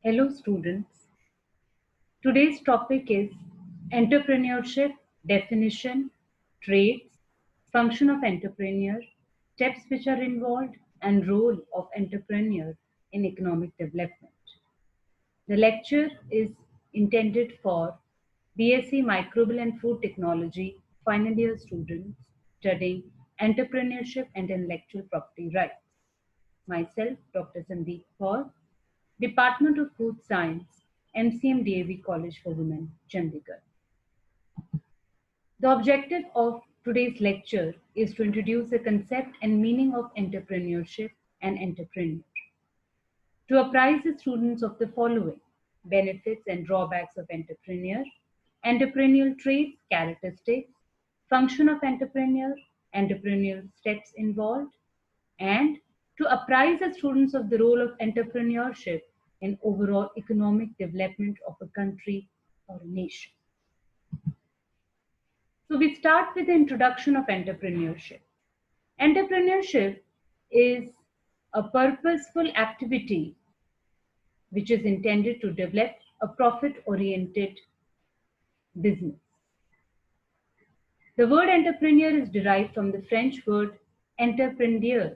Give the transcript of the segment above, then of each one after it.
Hello students, today's topic is entrepreneurship, definition, traits, function of entrepreneur, steps which are involved and role of entrepreneur in economic development. The lecture is intended for BSc Microbial and Food Technology final year students studying entrepreneurship and intellectual property rights. Myself, Dr. Sandeep Kaur, Department of Food Science, MCM DAV College for Women, Chandigarh. The objective of today's lecture is to introduce the concept and meaning of entrepreneurship and entrepreneur, to apprise the students of the following benefits and drawbacks of entrepreneur, entrepreneurial traits, characteristics, function of entrepreneur, entrepreneurial steps involved, and to apprise the students of the role of entrepreneurship in overall economic development of a country or a nation. So we start with the introduction of entrepreneurship. Entrepreneurship is a purposeful activity which is intended to develop a profit-oriented business. The word entrepreneur is derived from the French word entreprendre,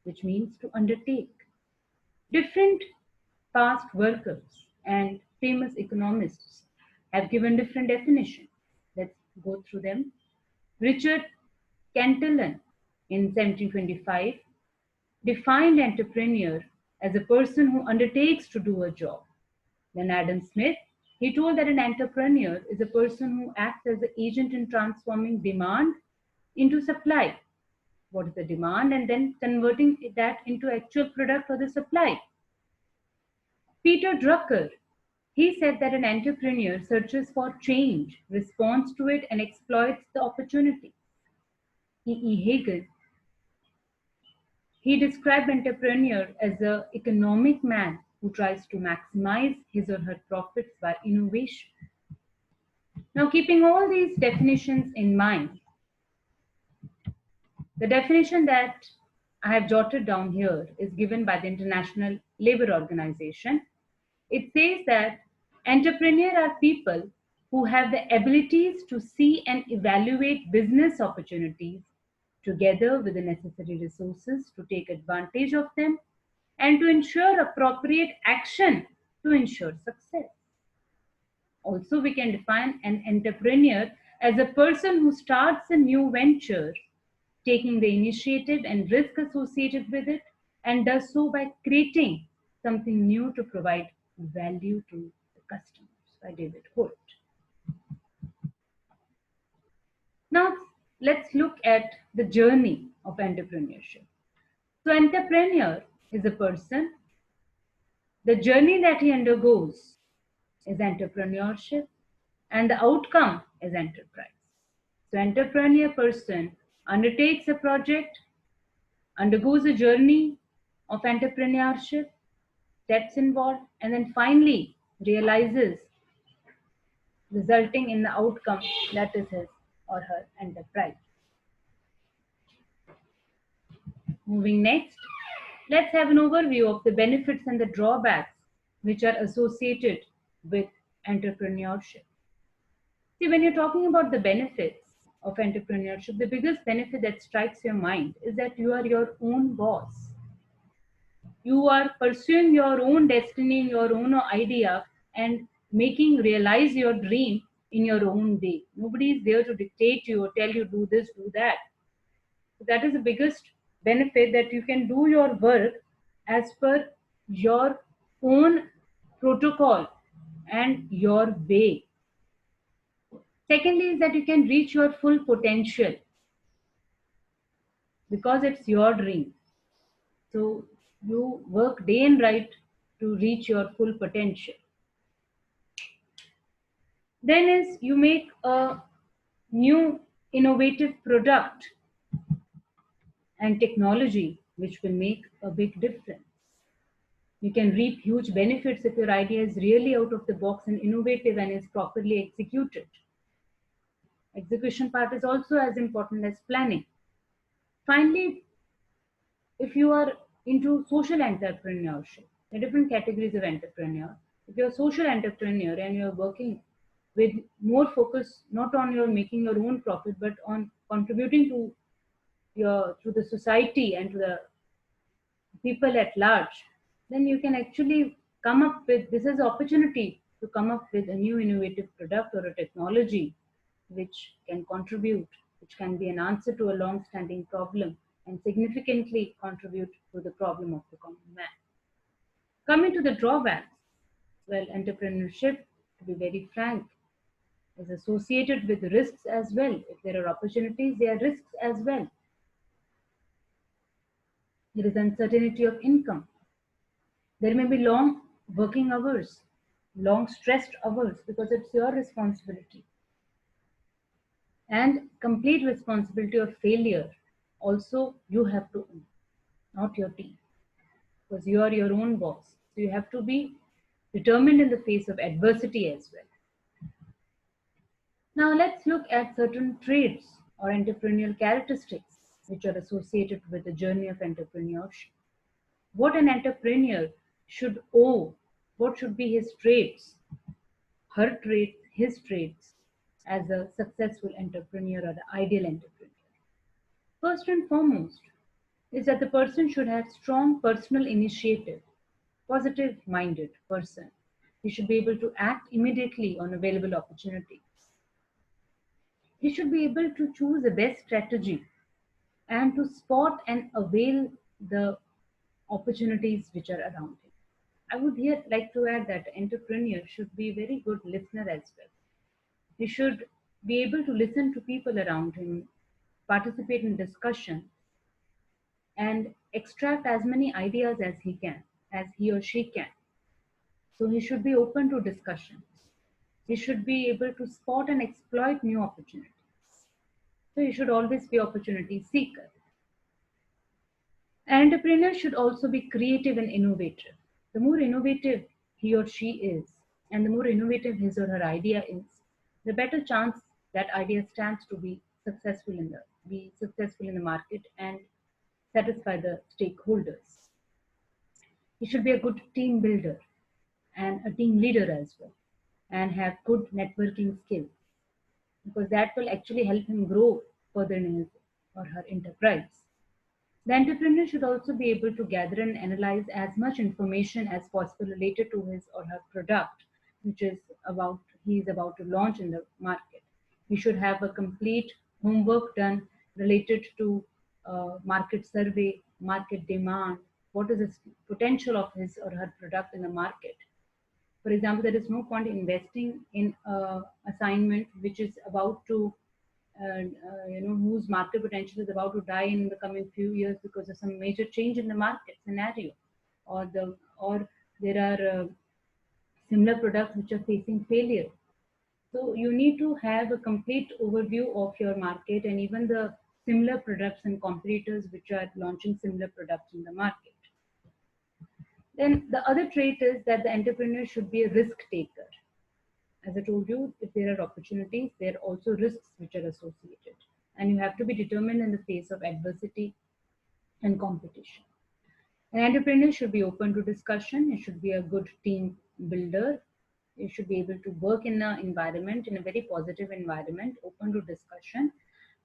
which means to undertake. Different past workers and famous economists have given different definitions. Let's go through them. Richard Cantillon in 1725 defined entrepreneur as a person who undertakes to do a job. Then Adam Smith, he told that an entrepreneur is a person who acts as the agent in transforming demand into supply. What is the demand? And then converting that into actual product or the supply. Peter Drucker, he said that an entrepreneur searches for change, responds to it, and exploits the opportunity. E. Hagen, he described entrepreneur as an economic man who tries to maximize his or her profits by innovation. Now, keeping all these definitions in mind, the definition that I have jotted down here is given by the International Labour Organization. It says that entrepreneurs are people who have the abilities to see and evaluate business opportunities together with the necessary resources to take advantage of them and to ensure appropriate action to ensure success. Also, we can define an entrepreneur as a person who starts a new venture, taking the initiative and risk associated with it, and does so by creating something new to provide value to the customers, by David Holt. Now, let's look at the journey of entrepreneurship. So, entrepreneur is a person, the journey that he undergoes is entrepreneurship, and the outcome is enterprise. So, entrepreneur person undertakes a project, undergoes a journey of entrepreneurship, steps involved, and then finally realizes, resulting in the outcome that is his or her enterprise. Moving next, let's have an overview of the benefits and the drawbacks which are associated with entrepreneurship. See, when you're talking about the benefits of entrepreneurship, the biggest benefit that strikes your mind is that you are your own boss. You are pursuing your own destiny, your own idea, and making realize your dream in your own way. Nobody is there to dictate you or tell you do this, do that. So that is the biggest benefit, that you can do your work as per your own protocol and your way. Secondly, is that you can reach your full potential because it's your dream. So you work day and night to reach your full potential. Then is you make a new innovative product and technology which will make a big difference. You can reap huge benefits if your idea is really out of the box and innovative and is properly executed. Execution part is also as important as planning. Finally, if you are into social entrepreneurship, There are different categories of entrepreneur. If you're a social entrepreneur and you're working with more focus not on your making your own profit but on contributing to the society and to the people at large, then you can actually come up with this as an opportunity to come up with a new innovative product or a technology which can contribute, which can be an answer to a long-standing problem and significantly contribute to the problem of the common man. Coming to the drawbacks, well, entrepreneurship, to be very frank, is associated with risks as well. If there are opportunities, there are risks as well. There is uncertainty of income. There may be long working hours, long stressed hours because it's your responsibility. And complete responsibility of failure also you have to own, not your team, because you are your own boss. So you have to be determined in the face of adversity as well. Now let's look at certain traits or entrepreneurial characteristics which are associated with the journey of entrepreneurship. What an entrepreneur should owe, what should be his traits, her traits, his traits as a successful entrepreneur or the ideal entrepreneur. First and foremost is that the person should have strong personal initiative, positive minded person. He should be able to act immediately on available opportunities. He should be able to choose the best strategy and to spot and avail the opportunities which are around him. I would here like to add that entrepreneur should be a very good listener as well. He should be able to listen to people around him, participate in discussion, and extract as many ideas as he can, as he or she can. So he should be open to discussion. He should be able to spot and exploit new opportunities. So he should always be opportunity seeker. An entrepreneur should also be creative and innovative. The more innovative he or she is, and the more innovative his or her idea is, the better chance that idea stands to be successful in the market and satisfy the stakeholders. He should be a good team builder and a team leader as well, and have good networking skills because that will actually help him grow further in his or her enterprise. The entrepreneur should also be able to gather and analyze as much information as possible related to his or her product, which is about he is about to launch in the market. He should have a complete homework done related to market survey, market demand, what is the potential of his or her product in the market. For example, there is no point investing in a assignment which is about to, whose market potential is about to die in the coming few years because of some major change in the market scenario, or there are similar products which are facing failure. So you need to have a complete overview of your market and even the similar products and competitors which are launching similar products in the market. Then the other trait is that the entrepreneur should be a risk taker. As I told you, if there are opportunities, there are also risks which are associated. And you have to be determined in the face of adversity and competition. An entrepreneur should be open to discussion. It should be a good team builder. You should be able to work in an environment, in a very positive environment, open to discussion.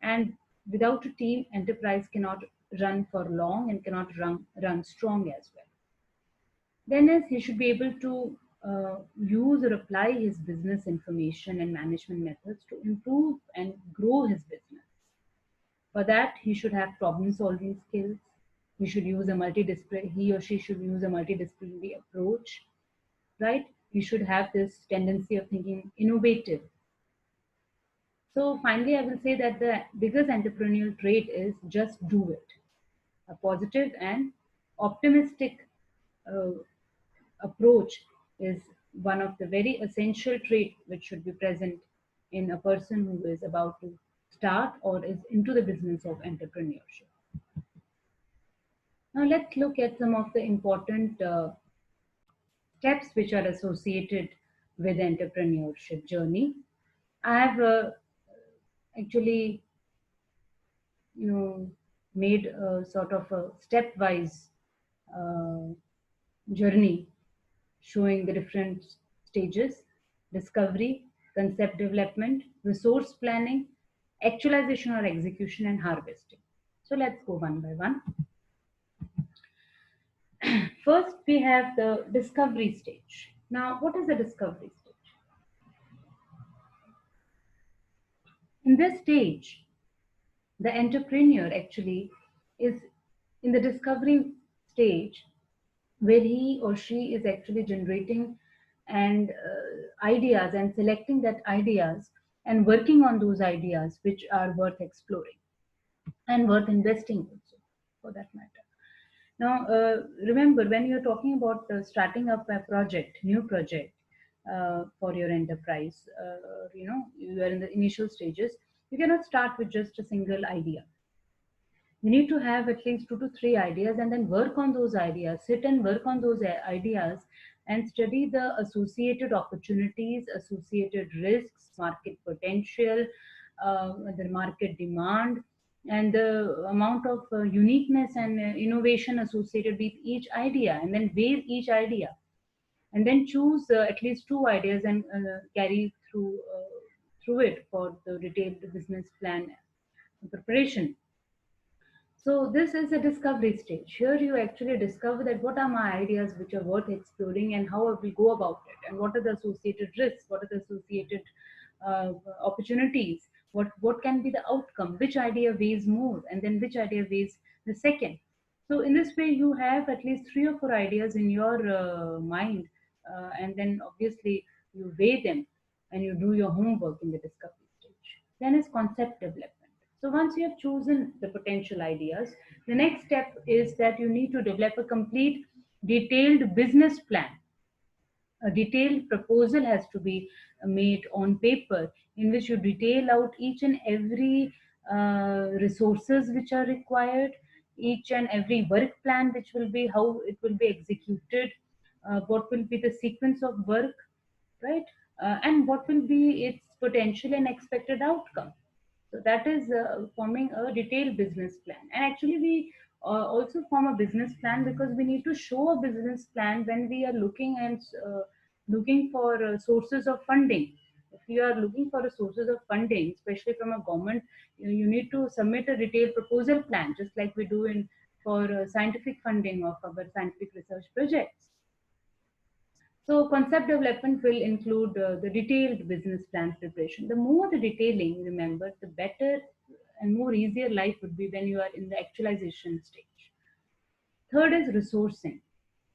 And without a team, enterprise cannot run for long and cannot run strong as well. Then is he should be able to use or apply his business information and management methods to improve and grow his business. For that, he should have problem-solving skills. He or she should use a multidisciplinary approach, right? He should have this tendency of thinking innovative. So finally, I will say that the biggest entrepreneurial trait is just do it. A positive and optimistic uh, approach is one of the very essential traits which should be present in a person who is about to start or is into the business of entrepreneurship. Now let's look at some of the important steps which are associated with entrepreneurship journey. I have actually, made a sort of a stepwise uh, journey showing the different stages: discovery, concept development, resource planning, actualization or execution, and harvesting. So let's go one by one. First, we have the discovery stage. Now, what is the discovery stage? In this stage, the entrepreneur actually is in the discovery stage where he or she is actually generating and ideas and selecting that ideas and working on those ideas which are worth exploring and worth investing also, for that matter. Now, remember, when you're talking about starting up a project, new project for your enterprise, you are in the initial stages, you cannot start with just a single idea. You need to have at least 2 to 3 ideas and then work on those ideas, sit and work on those ideas and study the associated opportunities, associated risks, market potential, the market demand, and the amount of uniqueness and innovation associated with each idea, and then weigh each idea and then choose at least 2 ideas and carry through it for the detailed business plan preparation. So this is a discovery stage. Here you actually discover that what are my ideas which are worth exploring and how I will go about it, and what are the associated risks, what are the associated opportunities, what can be the outcome, which idea weighs more, and then which idea weighs the second. So in this way, you have at least 3 or 4 ideas in your mind, and then obviously you weigh them and you do your homework in the discovery stage. Then is concept development. So once you have chosen the potential ideas, the next step is that you need to develop a complete detailed business plan. A detailed proposal has to be made on paper in which you detail out each and every resources which are required, each and every work plan which will be how it will be executed, what will be the sequence of work, right? And what will be its potential and expected outcome. So that is forming a detailed business plan. And actually, we also form a business plan because we need to show a business plan when we are looking for sources of funding. If you are looking for sources of funding, especially from a government, you need to submit a detailed proposal plan, just like we do in for scientific funding of our scientific research projects. So concept development will include the detailed business plan preparation. The more the detailing, remember, the better and more easier life would be when you are in the actualization stage. Third is resourcing.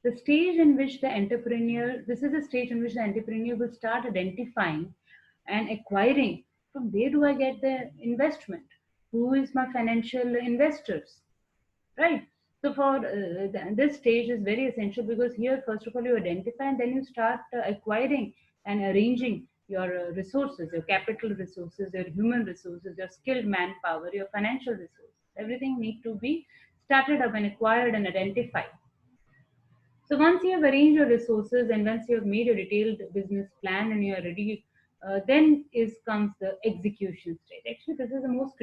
The stage in which the entrepreneur, this is the stage in which the entrepreneur will start identifying and acquiring from where do I get the investment? Who is my financial investors? Right. So for this stage is very essential because here first of all you identify and then you start acquiring and arranging your resources, your capital resources, your human resources, your skilled manpower, your financial resources. Everything need to be started up and acquired and identified. So once you have arranged your resources and once you have made a detailed business plan and you are ready, then is comes the execution stage. Actually, this is the most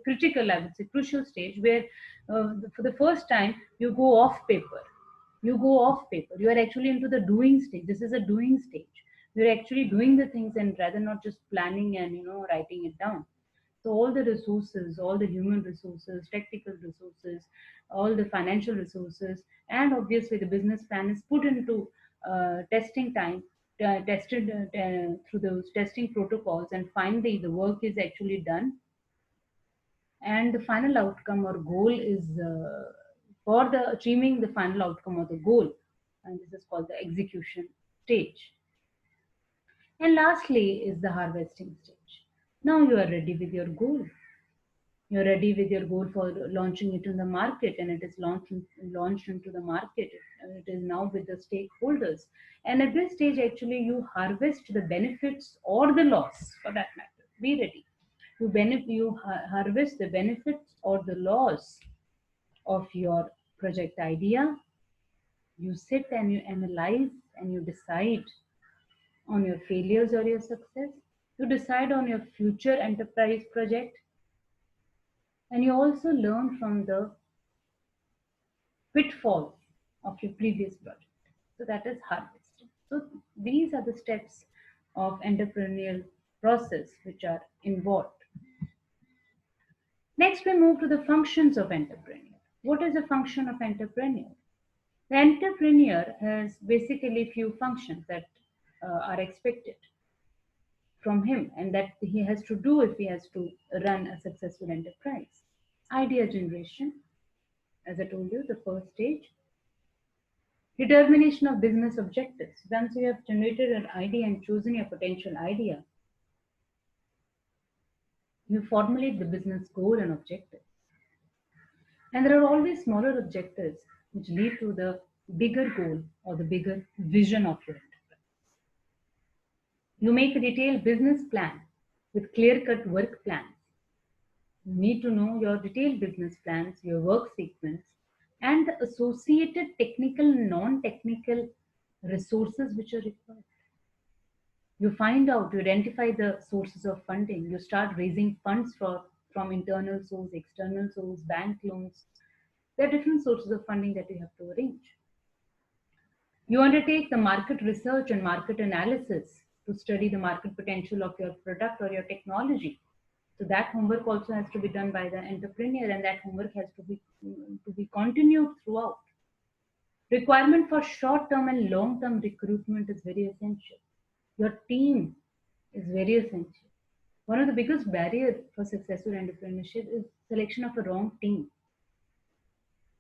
critical, I would say, crucial stage where for the first time you go off paper. You go off paper. You are actually into the doing stage. This is a doing stage. You're actually doing the things and rather not just planning and writing it down. So all the resources, all the human resources, technical resources, all the financial resources, and obviously the business plan is put into testing time, tested through those testing protocols, and finally the work is actually done, and the final outcome or goal is for the achieving the final outcome or the goal, and this is called the execution stage. And lastly is the harvesting stage. Now you are ready with your goal. You're ready with your goal for launching it in the market, and it is launched into the market. It is now with the stakeholders, and at this stage actually you harvest the benefits or the loss, for that matter. Be ready. You harvest the benefits or the loss of your project idea. You sit and you analyze and you decide on your failures or your success. You decide on your future enterprise project, and you also learn from the pitfalls of your previous project. So that is harvesting. So these are the steps of entrepreneurial process which are involved. Next, we move to the functions of entrepreneur. What is the function of entrepreneur? The entrepreneur has basically few functions that are expected from him and that he has to do if he has to run a successful enterprise. Idea generation, as I told you, the first stage. Determination of business objectives. Once you have generated an idea and chosen your potential idea, you formulate the business goal and objective. And there are always smaller objectives which lead to the bigger goal or the bigger vision of your enterprise. You make a detailed business plan with clear cut work plans. You need to know your detailed business plans, your work sequence, and the associated technical and non technical resources which are required. You find out, you identify the sources of funding, you start raising funds from internal source, external source, bank loans. There are different sources of funding that you have to arrange. You undertake the market research and market analysis to study the market potential of your product or your technology. So that homework also has to be done by the entrepreneur, and that homework has to be continued throughout. Requirement for short-term and long-term recruitment is very essential. Your team is very essential. One of the biggest barriers for successful entrepreneurship is selection of a wrong team.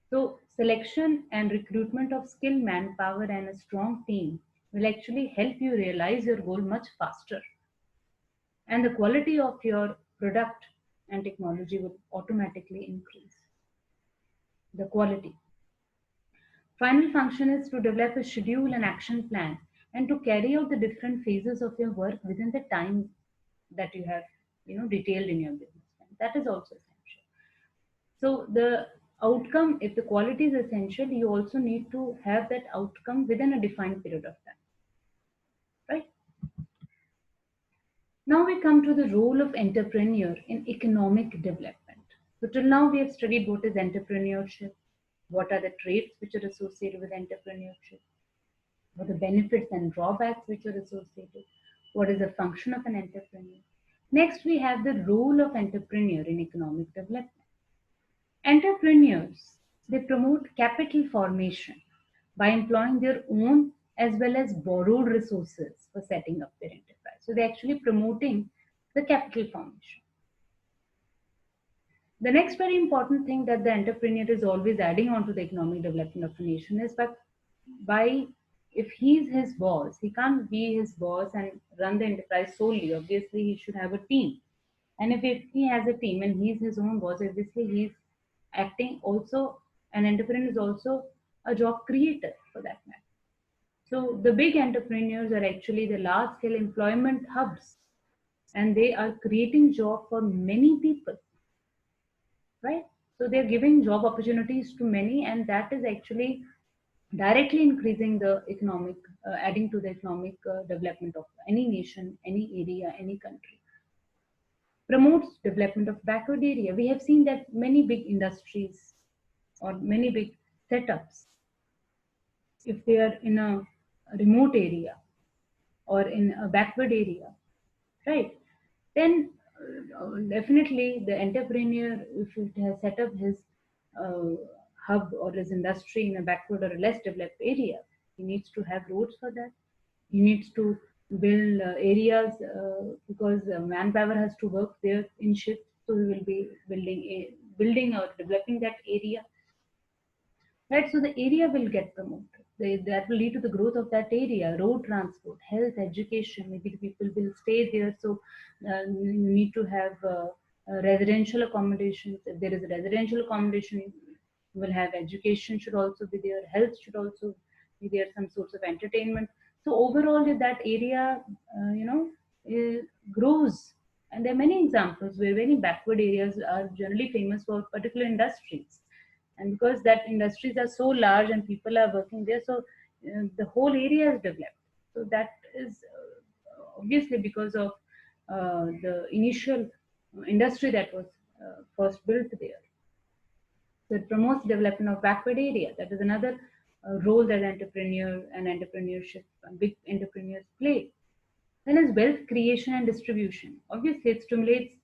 So, selection and recruitment of skilled manpower and a strong team will actually help you realize your goal much faster. And the quality of your product and technology will automatically increase. The quality. Final function is to develop a schedule and action plan and to carry out the different phases of your work within the time that you have detailed in your business plan. That is also essential. So the outcome, if the quality is essential, you also need to have that outcome within a defined period of time, right? Now we come to the role of entrepreneur in economic development. So till now we have studied what is entrepreneurship, what are the traits which are associated with entrepreneurship, what are the benefits and drawbacks which are associated, what is the function of an entrepreneur. Next, we have the role of entrepreneur in economic development. Entrepreneurs, they promote capital formation by employing their own as well as borrowed resources for setting up their enterprise. So they're actually promoting the capital formation. The next very important thing that the entrepreneur is always adding on to the economic development of a nation is that by if he's his boss, he can't be his boss and run the enterprise solely. Obviously, he should have a team. And if he has a team and he's his own boss, obviously he's acting also, an entrepreneur is also a job creator for that matter. So the big entrepreneurs are actually the large scale employment hubs and they are creating job for many people, right? So they're giving job opportunities to many, and that is actually directly increasing the economic, adding to the economic development of any nation, any area, any country. Promotes development of backward area. We have seen that many big industries or many big setups, if they are in a remote area or in a backward area, right? Then definitely the entrepreneur, if it has set up his uh, hub or his industry in a backward or a less developed area, he needs to have roads for that. He needs to build areas because manpower has to work there in shifts. So we will be building or developing that area, right? So the area will get promoted. That will lead to the growth of that area. Road transport, health, education. Maybe the people will stay there. So you need to have residential accommodations. If there is a residential accommodation, you will have education should also be there. Health should also be there. Some sorts of entertainment. So overall, if that area, grows. And there are many examples where very backward areas are generally famous for particular industries, and because that industries are so large and people are working there, so the whole area is developed. So that is obviously because of the initial industry that was first built there. So it promotes development of backward area. That is another role that entrepreneur and entrepreneurship, big entrepreneurs play. Then is wealth creation and distribution. Obviously, it stimulates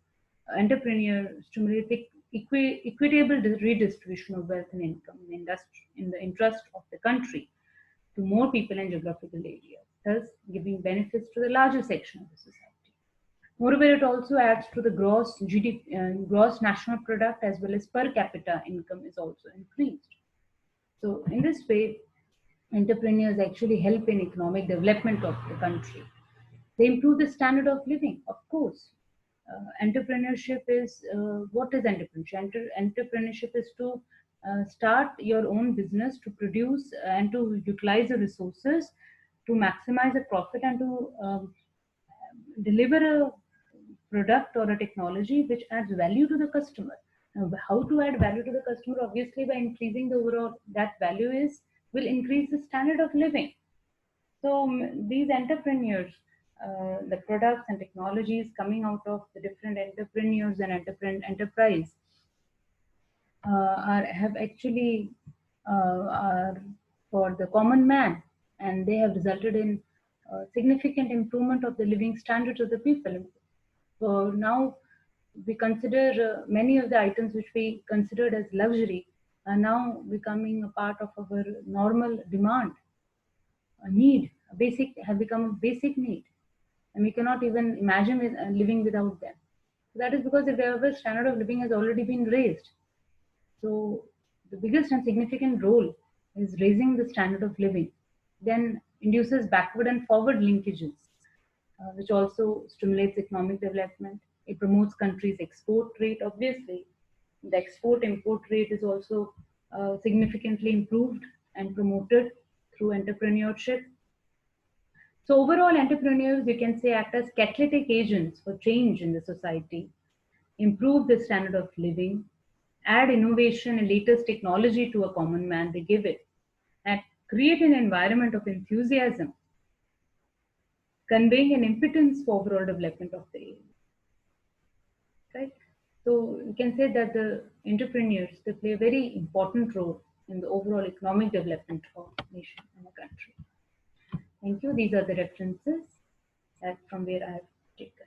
stimulates equitable redistribution of wealth and income in the interest of the country to more people and geographical areas, thus giving benefits to the larger section of the society. Moreover, it also adds to the gross GDP, gross national product, as well as per capita income is also increased. So, in this way, entrepreneurs actually help in economic development of the country. They improve the standard of living, of course. Entrepreneurship is what is entrepreneurship? Entrepreneurship is to start your own business, to produce and to utilize the resources, to maximize the profit, and to deliver a product or a technology which adds value to the customer. Now, how to add value to the customer? Obviously, by increasing the overall that value is will increase the standard of living. So these entrepreneurs, the products and technologies coming out of the different entrepreneurs and enterprise have actually are for the common man, and they have resulted in significant improvement of the living standards of the people. So now we consider many of the items which we considered as luxury are now becoming a part of our normal demand, a need, a basic have become a basic need, and we cannot even imagine living without them. So that is because the standard of living has already been raised. So the biggest and significant role is raising the standard of living, then induces backward and forward linkages, which also stimulates economic development. It promotes countries' export rate. Obviously, the export import rate is also significantly improved and promoted through entrepreneurship. So overall, entrepreneurs, you can say, act as catalytic agents for change in the society, improve the standard of living, add innovation and latest technology to a common man they give it, and create an environment of enthusiasm, conveying an impotence for overall development of the area. Right? So you can say that the entrepreneurs, they play a very important role in the overall economic development of a nation and a country. Thank you. These are the references that from where I have taken.